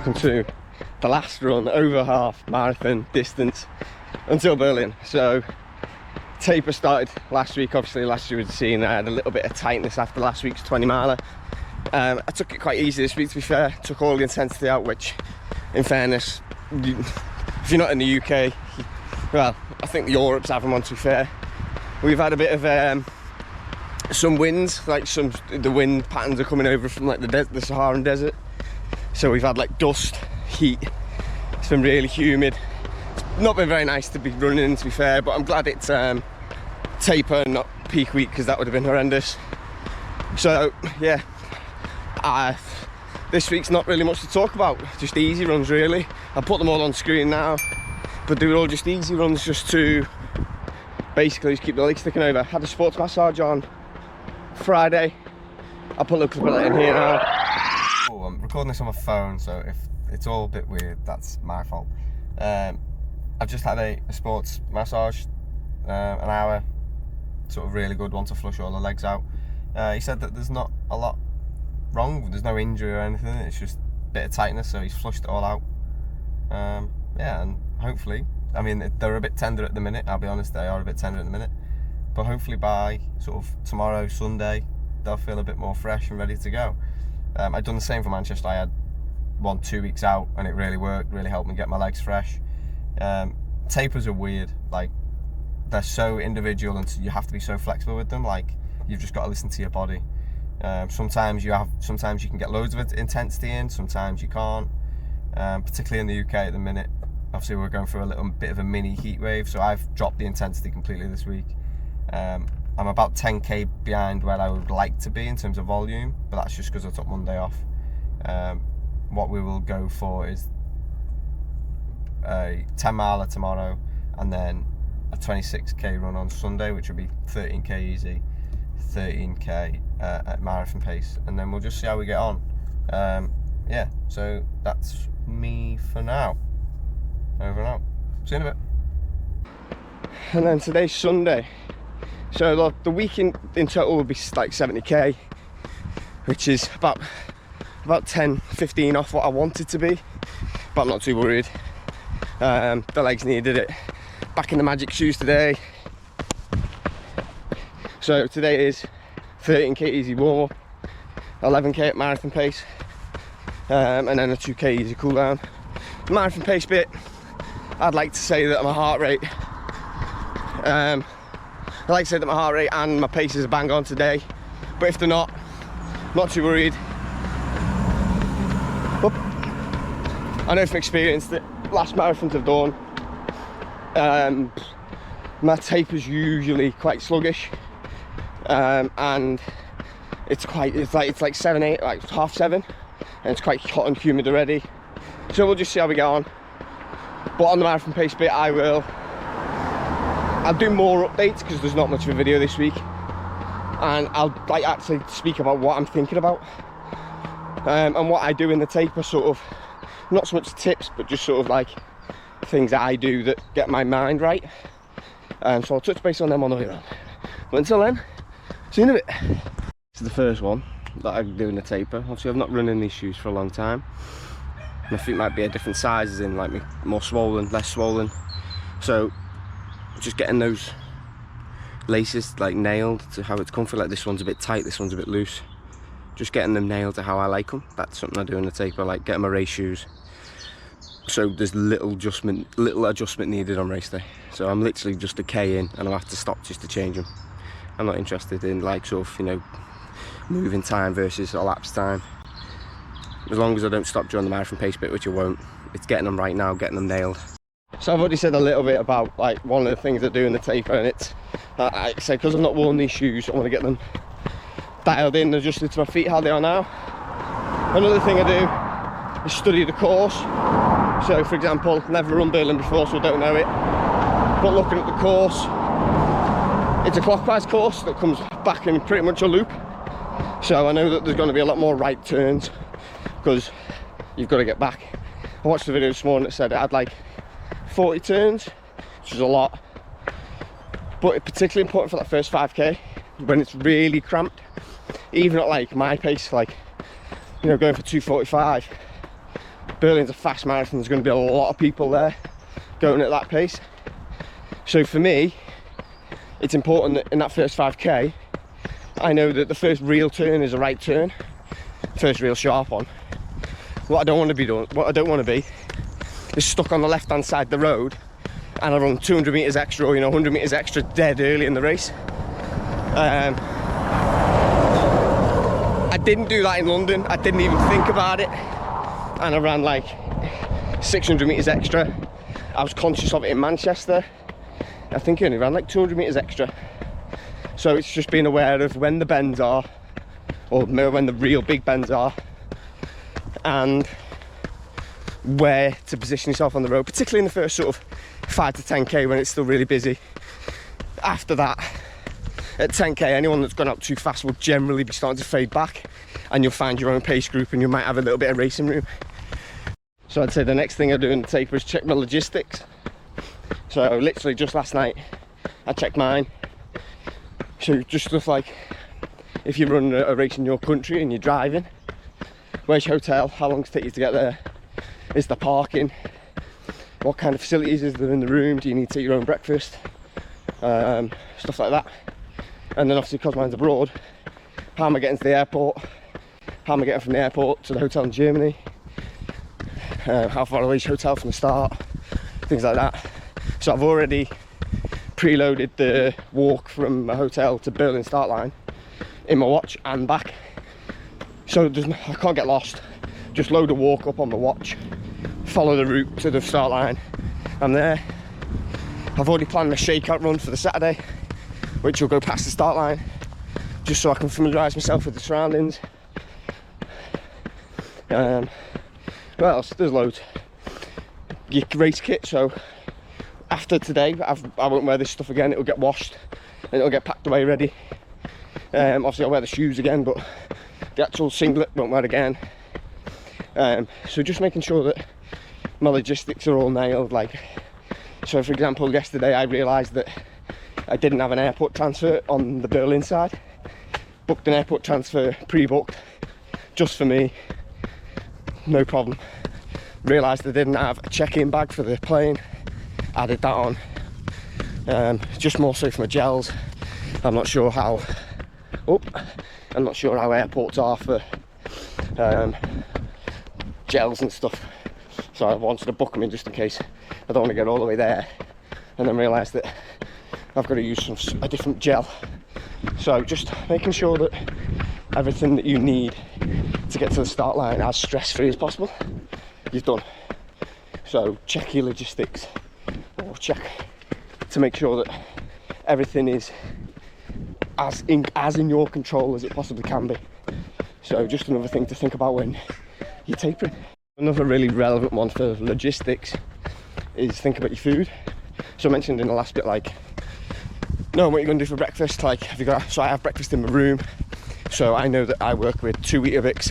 welcome to the last run, over half marathon distance until Berlin. So taper started last week. Obviously last year we'd seen I had a little bit of tightness after last week's 20 miler. I took it quite easy this week, to be fair. Took all the intensity out, which in fairness, if you're not in the UK, well, I think Europe's having one, to be fair. We've had a bit of some winds, like the wind patterns are coming over from like the Saharan desert. So we've had like dust, heat, it's been really humid. It's not been very nice to be running in, to be fair, but I'm glad it's taper and not peak week, because that would have been horrendous. So yeah, this week's not really much to talk about, just easy runs really. I'll put them all on screen now, but they were all just easy runs, just to basically just keep the legs sticking over. Had a sports massage on Friday. I'll put a little clip of that in here now. Oh, I'm recording this on my phone, so if it's all a bit weird, that's my fault. I've just had a sports massage, an hour, sort of really good one to flush all the legs out. He said that there's not a lot wrong, there's no injury or anything, it's just a bit of tightness, so he's flushed it all out. Yeah, and hopefully, I mean, they're a bit tender at the minute, I'll be honest, they are a bit tender at the minute, but hopefully by sort of tomorrow, Sunday, they'll feel a bit more fresh and ready to go. I'd done the same for Manchester. I had one 2 weeks out and it really worked, really helped me get my legs fresh. Tapers are weird, like they're so individual and you have to be so flexible with them. Like you've just got to listen to your body. Sometimes you can get loads of intensity in, sometimes you can't. Particularly in the UK at the minute, obviously we're going through a little bit of a mini heat wave, so I've dropped the intensity completely this week. I'm about 10k behind where I would like to be in terms of volume, but that's just because I took Monday off. What we will go for is a 10 miler tomorrow, and then a 26k run on Sunday, which will be 13k easy, 13k at marathon pace, and then we'll just see how we get on. Yeah, so that's me for now. Over and out. See you in a bit. And then today's Sunday. So the week in total will be like 70k, which is about 10-15 off what I wanted to be, but I'm not too worried. The legs needed it. Back in the magic shoes today. So today is 13k easy warm up, 11k at marathon pace, and then a 2k easy cool down. The marathon pace bit, I'd like to say that my heart rate, and my paces are bang on today, but if they're not too worried. But I know from experience that last marathons I've done, my taper's usually quite sluggish, and it's like 7, 8, like 7:30, and it's quite hot and humid already. So we'll just see how we get on. But on the marathon pace bit, I'll do more updates because there's not much of a video this week, and I'll like actually speak about what I'm thinking about, and what I do in the taper, sort of not so much tips, but just sort of like things that I do that get my mind right. So I'll touch base on them on the way around. But until then, see you in a bit. This is the first one that I do in the taper. Obviously I've not run in these shoes for a long time. My feet might be at different sizes, in like more swollen, less swollen. So just getting those laces like nailed to how it's comfy. Like this one's a bit tight, this one's a bit loose. Just getting them nailed to how I like them. That's something I do in the taper, like getting my race shoes. So there's little adjustment needed on race day. So I'm literally just a K in and I'll have to stop just to change them. I'm not interested in like sort of, you know, moving time versus elapsed time. As long as I don't stop during the marathon pace bit, which I won't. It's getting them right now, getting them nailed. So I've already said a little bit about like one of the things I do in the taper, and it's I say because I've not worn these shoes, I want to get them dialed in, adjusted to my feet how they are now. Another thing I do is study the course. So for example, never run Berlin before, so I don't know it, but looking at the course, it's a clockwise course that comes back in pretty much a loop. So I know that there's going to be a lot more right turns because you've got to get back. I watched the video this morning that said it had like 40 turns, which is a lot, but it's particularly important for that first 5k when it's really cramped. Even at like my pace, like, you know, going for 2:45, Berlin's a fast marathon, there's going to be a lot of people there going at that pace. So for me, it's important that in that first 5k, I know that the first real turn is a right turn, first real sharp on. What I don't want to be is stuck on the left hand side of the road and I run 200 meters extra, or 100 meters extra dead early in the race. I didn't do that in London, I didn't even think about it, and I ran like 600 meters extra. I was conscious of it in Manchester. I think I only ran like 200 meters extra. So it's just being aware of when the bends are, or when the real big bends are, and where to position yourself on the road, particularly in the first sort of 5 to 10k when it's still really busy. After that, at 10k, anyone that's gone up too fast will generally be starting to fade back, and you'll find your own pace group and you might have a little bit of racing room. So I'd say the next thing I do in the taper is check my logistics. So literally just last night I checked mine. So just stuff like, if you run a race in your country and you're driving, where's your hotel, how long does it take you to get there, is there parking, what kind of facilities is there in the room, do you need to take your own breakfast, stuff like that. And then obviously, because mine's abroad, how am I getting to the airport, how am I getting from the airport to the hotel in Germany, how far away is your hotel from the start, things like that. So I've already preloaded the walk from my hotel to Berlin start line in my watch and back, so I can't get lost. Just load a walk up on my watch, follow the route to the start line, I'm there. I've already planned a shakeout run for the Saturday, which will go past the start line, just so I can familiarise myself with the surroundings. What else? There's loads. Your race kit, so after today I won't wear this stuff again, it'll get washed and it'll get packed away ready. Obviously I'll wear the shoes again, but the actual singlet won't wear again. So just making sure that my logistics are all nailed. Like, so for example, yesterday I realised that I didn't have an airport transfer on the Berlin side. Booked an airport transfer, pre-booked, just for me, no problem. Realised I didn't have a check-in bag for the plane, added that on. Just more so for my gels. I'm not sure how airports are for gels and stuff, so I wanted to book them in just in case. I don't want to get all the way there and then realise that I've got to use a different gel. So just making sure that everything that you need to get to the start line as stress-free as possible, you've done. So check your logistics, or check to make sure that everything is as in your control as it possibly can be. So just another thing to think about when you're tapering. Another really relevant one for logistics is think about your food. So I mentioned in the last bit, like, knowing what you're going to do for breakfast. Like, so I have breakfast in my room, so I know that I work with 2 Weetabix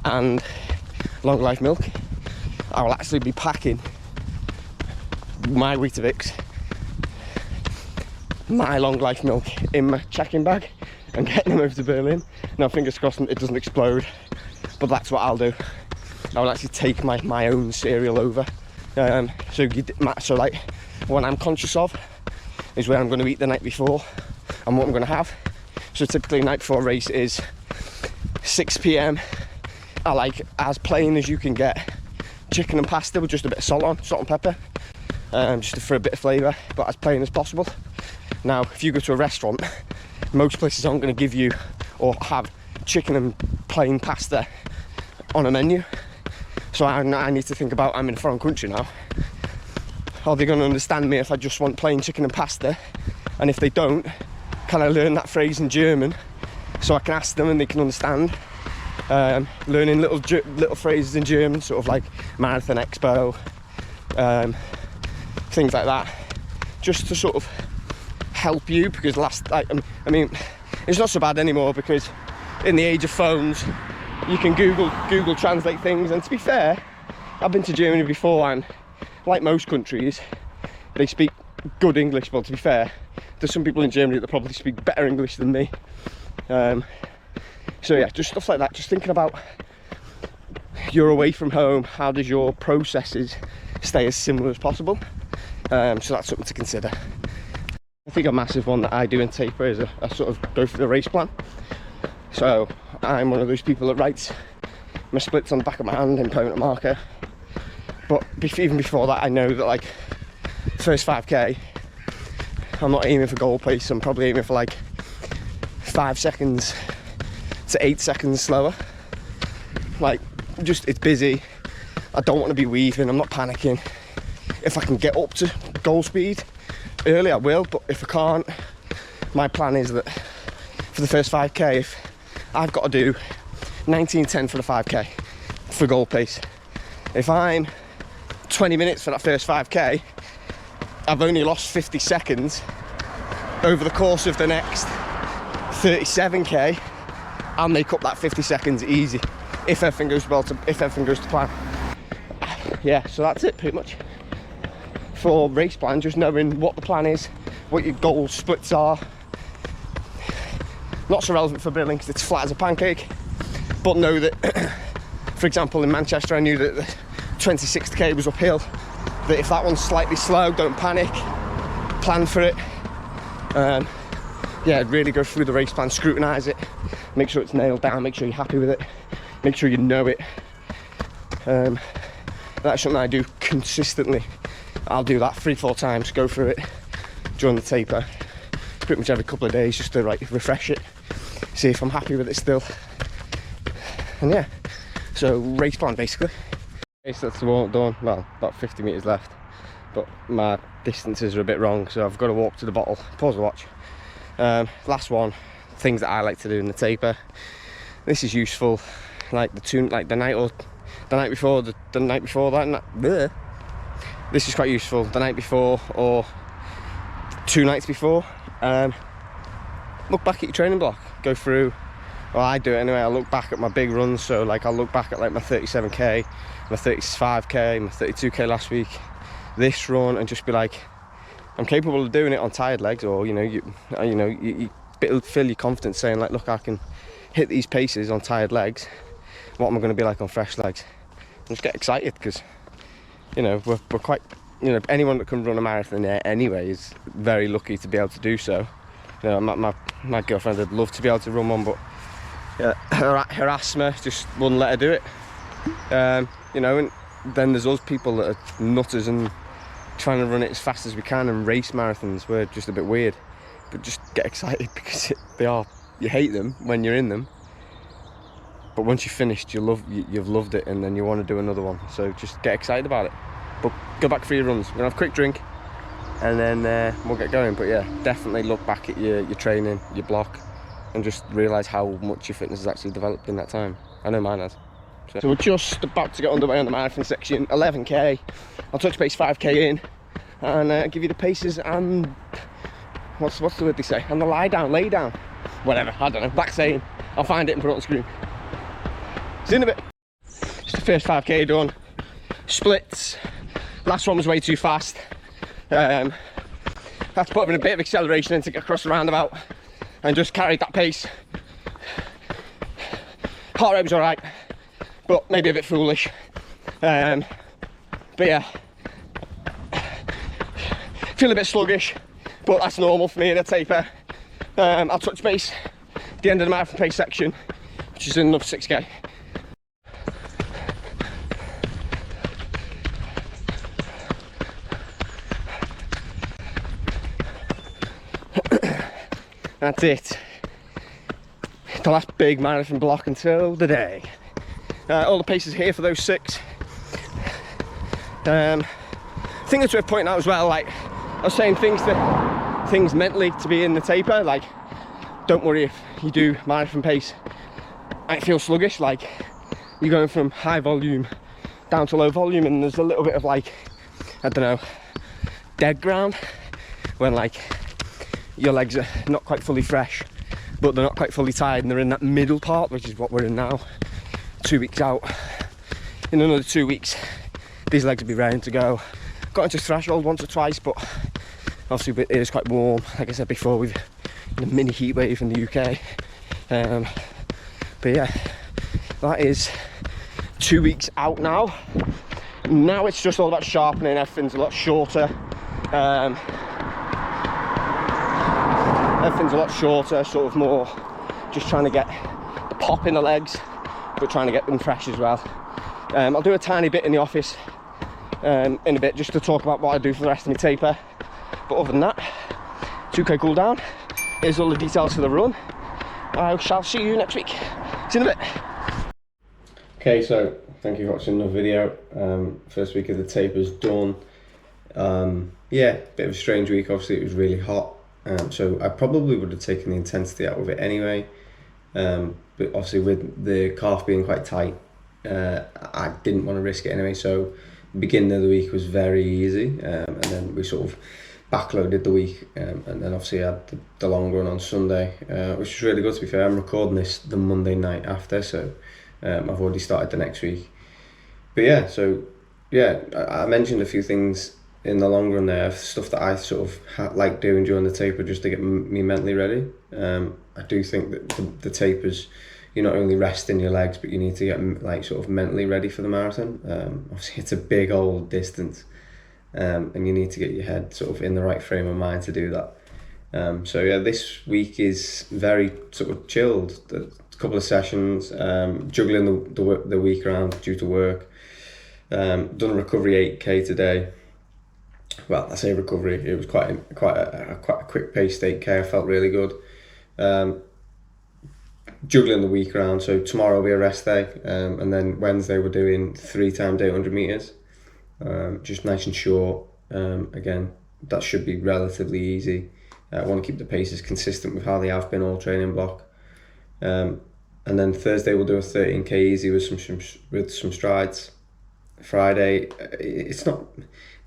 and long life milk. I will actually be packing my Weetabix, my long life milk in my check-in bag and getting them over to Berlin. Now fingers crossed it doesn't explode, but that's what I'll do. I will actually take my own cereal over. So like, what I'm conscious of is where I'm going to eat the night before and what I'm going to have. So typically night before race is 6 PM. I like as plain as you can get, chicken and pasta with just a bit of salt and pepper, just for a bit of flavour, but as plain as possible. Now if you go to a restaurant, most places aren't going to give you or have chicken and plain pasta on a menu. So I need to think about, I'm in a foreign country now, are they going to understand me if I just want plain chicken and pasta? And if they don't, can I learn that phrase in German so I can ask them and they can understand? Learning little phrases in German, sort of like Marathon Expo, things like that, just to sort of help you, because I mean, it's not so bad anymore, because in the age of phones, you can Google translate things. And to be fair, I've been to Germany before, and like most countries, they speak good English. Well, to be fair, there's some people in Germany that probably speak better English than me. So yeah, just stuff like that, just thinking about you're away from home, how does your processes stay as similar as possible? So that's something to consider. I think a massive one that I do in taper is I sort of go for the race plan. So I'm one of those people that writes my splits on the back of my hand in permanent marker. But even before that, I know that like first 5k, I'm not aiming for goal pace. I'm probably aiming for like 5 seconds to 8 seconds slower. Like, just, it's busy. I don't want to be weaving. I'm not panicking. If I can get up to goal speed early, I will. But if I can't, my plan is that for the first 5k, if I've got to do 19:10 for the 5k for goal pace, if I'm 20 minutes for that first 5k, I've only lost 50 seconds over the course of the next 37k. I'll make up that 50 seconds easy if everything goes to plan. Yeah, so that's it pretty much for race plan. Just knowing what the plan is, what your goal splits are. Not so relevant for Berlin because it's flat as a pancake, but know that for example in Manchester I knew that the 26k was uphill, that if that one's slightly slow, don't panic, plan for it. Yeah, really go through the race plan, scrutinise it, make sure it's nailed down, make sure you're happy with it, make sure you know it. That's something I do consistently. I'll do that 3-4 times, go through it during the taper, pretty much every couple of days, just to refresh it, see if I'm happy with it still. And yeah, so race plan basically. Okay, so that's the walk done. Well, about 50 metres left, but my distances are a bit wrong, so I've got to walk to the bottle, pause the watch. Last one, things that I like to do in the taper. This is useful, like the night before that. This is quite useful. The night before or 2 nights before, look back at your training block. Go through. Well, I do it anyway. I look back at my big runs. So like I'll look back at like my 37k, my 35k, my 32k last week, this run, and just be like, I'm capable of doing it on tired legs, or you fill your confidence saying like, look, I can hit these paces on tired legs. What am I going to be like on fresh legs? And just get excited because we're quite, anyone that can run a marathon anyway is very lucky to be able to do so. My girlfriend would love to be able to run one, but her asthma just wouldn't let her do it. And then there's us people that are nutters and trying to run it as fast as we can and race marathons. We're just a bit weird, but just get excited because you hate them when you're in them, but once you've finished, you've loved it, and then you want to do another one. So just get excited about it. But go back for your runs. We're gonna have a quick drink, and then we'll get going. But yeah, definitely look back at your training, your block, and just realise how much your fitness has actually developed in that time. I know mine has. So we're just about to get underway on the marathon section. 11k. I'll touch base 5k in, and give you the paces and what's the word they say? And the lay down, whatever. I don't know. Back saying. I'll find it and put it on screen. See you in a bit. It's the first 5k done. Splits. Last one was way too fast. Had to put in a bit of acceleration in to get across the roundabout, and just carried that pace. Heart rate was alright, but maybe a bit foolish. But yeah, feel a bit sluggish, but that's normal for me in a taper. I'll touch base at the end of the marathon pace section, which is another 6k. That's it. The last big marathon block until the day. All the paces here for those 6. I think it's worth pointing out as well, like I was saying, things mentally to be in the taper. Like, don't worry if you do marathon pace and it feels sluggish. Like, you're going from high volume down to low volume, and there's a little bit of like, I don't know, dead ground when like your legs are not quite fully fresh, but they're not quite fully tired, and they're in that middle part, which is what we're in now. 2 weeks out. In another 2 weeks, these legs will be ready to go. Got into threshold once or twice, but obviously it is quite warm. Like I said before, we've a mini heat wave in the UK. But yeah, that is 2 weeks out now. Now it's just all about sharpening. Everything's a lot shorter. Everything's a lot shorter, sort of more just trying to get the pop in the legs, but trying to get them fresh as well. I'll do a tiny bit in the office in a bit just to talk about what I do for the rest of my taper. But other than that, 2k cool down. Here's all the details for the run. I shall see you next week. See you in a bit. Okay, so thank you for watching another video. First week of the taper's done. Yeah, bit of a strange week. Obviously it was really hot, so I probably would have taken the intensity out of it anyway, but obviously with the calf being quite tight, I didn't want to risk it anyway. So the beginning of the week was very easy, and then we sort of backloaded the week, and then obviously I had the long run on Sunday, which was really good. To be fair, I'm recording this the Monday night after, so I've already started the next week. But yeah, so yeah, I mentioned a few things in the long run there, stuff that I sort of like doing during the taper just to get me mentally ready. I do think that the tapers, you're not only resting your legs, but you need to get like sort of mentally ready for the marathon. Obviously it's a big old distance, and you need to get your head sort of in the right frame of mind to do that. So yeah, this week is very sort of chilled. A couple of sessions, juggling the week around due to work. Done a recovery 8k today. Well, I say recovery, it was quite a quick paced 8k. I felt really good. Juggling the week around, so tomorrow will be a rest day, and then Wednesday we're doing 3 times 800 meters, just nice and short. Again, that should be relatively easy. I want to keep the paces consistent with how they have been all training block. And then Thursday we'll do a 13k easy with some strides. Friday, it's not,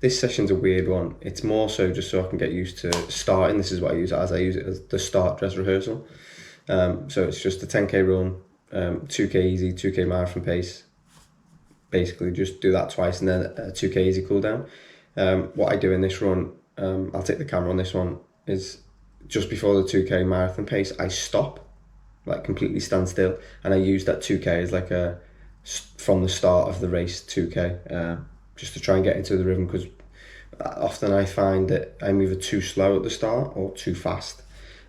this session's a weird one. It's more so just so I can get used to starting. This is what I use it as the start dress rehearsal. So it's just a 10k run, 2k easy, 2k marathon pace. Basically just do that twice and then a 2k easy cool down. What I do in this run, I'll take the camera on this one, is just before the 2k marathon pace, I stop, like completely stand still, and I use that 2k as like a from the start of the race 2k, just to try and get into the rhythm, because often I find that I'm either too slow at the start or too fast.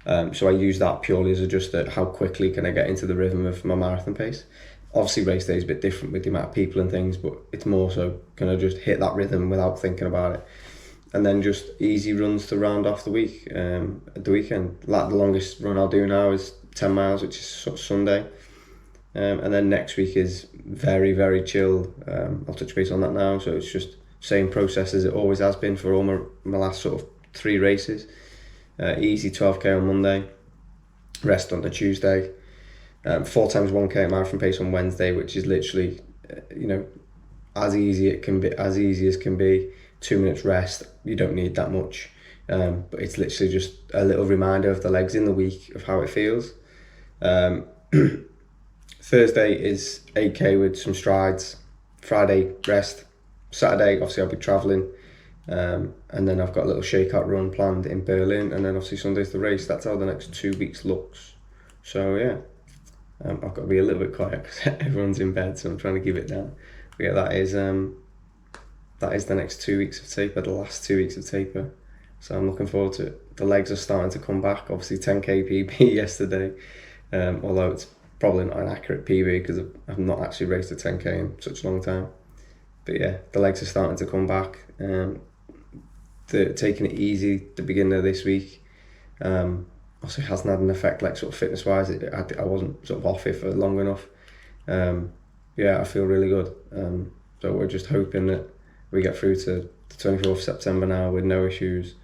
So I use that purely as just how quickly can I get into the rhythm of my marathon pace. Obviously race day is a bit different with the amount of people and things, but it's more so can I just hit that rhythm without thinking about it. And then just easy runs to round off the week, at the weekend. Like the longest run I'll do now is 10 miles, which is Sunday. And then next week is very, very chill. I'll touch base on that now. So it's just same process as it always has been for all my last sort of 3 races. Easy 12k on Monday, rest on the Tuesday, 4 times 1k marathon pace on Wednesday, which is literally, as easy as can be. 2 minutes rest, you don't need that much, but it's literally just a little reminder of the legs in the week of how it feels. Thursday is 8k with some strides. Friday rest. Saturday obviously I'll be travelling, and then I've got a little shakeout run planned in Berlin, and then obviously Sunday's the race. That's how the next 2 weeks looks. So yeah, I've got to be a little bit quiet because everyone's in bed, so I'm trying to keep it down. But yeah, that is the next 2 weeks of taper, the last 2 weeks of taper. So I'm looking forward to it. The legs are starting to come back. Obviously 10k PB yesterday, although it's probably not an accurate PB because I've not actually raced a 10k in such a long time. But yeah, the legs are starting to come back. Taking it easy at the beginning of this week also hasn't had an effect, like sort of fitness wise. I wasn't sort of off it for long enough. Yeah, I feel really good. So we're just hoping that we get through to the 24th September now with no issues,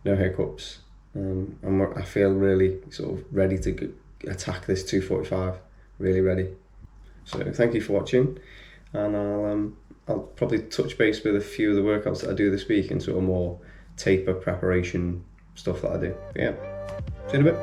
no hiccups, and I feel really sort of ready to attack this 245, really ready. So thank you for watching, and I'll probably touch base with a few of the workouts that I do this week and sort of more taper preparation stuff that I do. But yeah, see you in a bit.